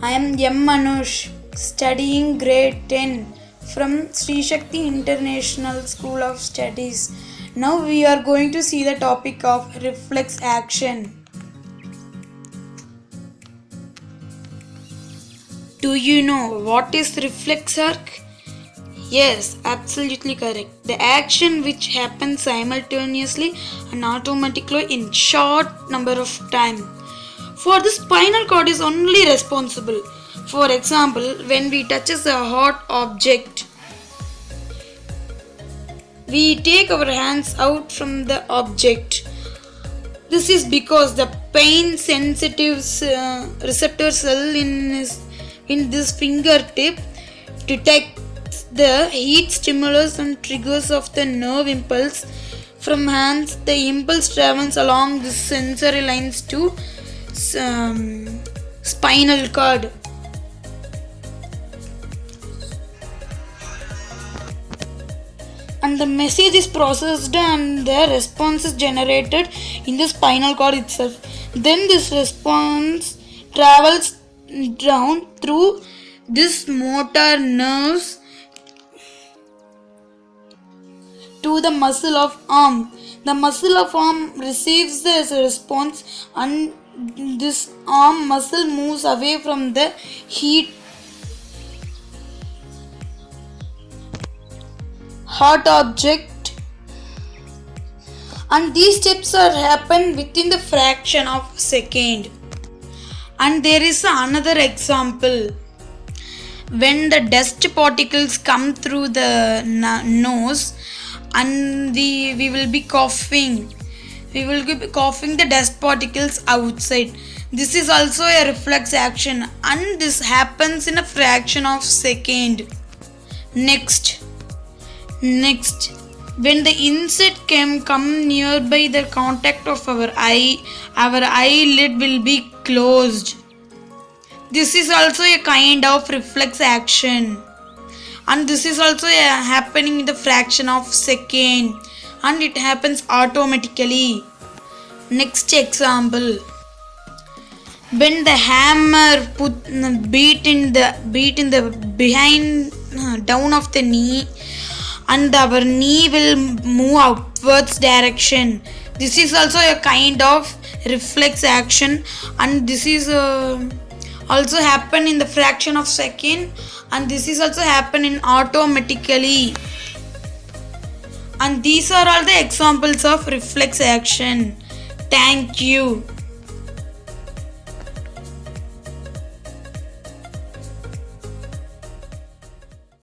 I am M. Manush, studying grade 10 from Shakthi International School of Studies. Now we are going to see the topic of reflex action. Do you know what is reflex arc? Yes, absolutely correct. The action which happens simultaneously and automatically in short number of time. For the spinal cord is only responsible. For example, when we touches a hot object, we take our hands out from the object. This is because the pain sensitive receptor cell in this fingertip detects the heat stimulus and triggers of the nerve impulse from hands. The impulse travels along the sensory lines to spinal cord. And the message is processed and the response is generated in the spinal cord itself. Then this response travels down through this motor nerves to the muscle of arm. The muscle of arm receives this response and this arm muscle moves away from the hot object, and these steps are happen within the fraction of a second. And there is another example. When the dust particles come through the nose and we will be coughing the dust particles outside. This is also a reflex action and this happens in a fraction of second. Next, when the insect can come nearby the contact of our eyelid will be closed. This is also a kind of reflex action, and this is also happening in the fraction of second, and it happens automatically. Next example, when the hammer beat in the behind down of the knee, and our knee will move upwards direction. This is also a kind of reflex action, and this is also happen in the fraction of second, and this is also happen in automatically. And these are all the examples of reflex action. Thank you.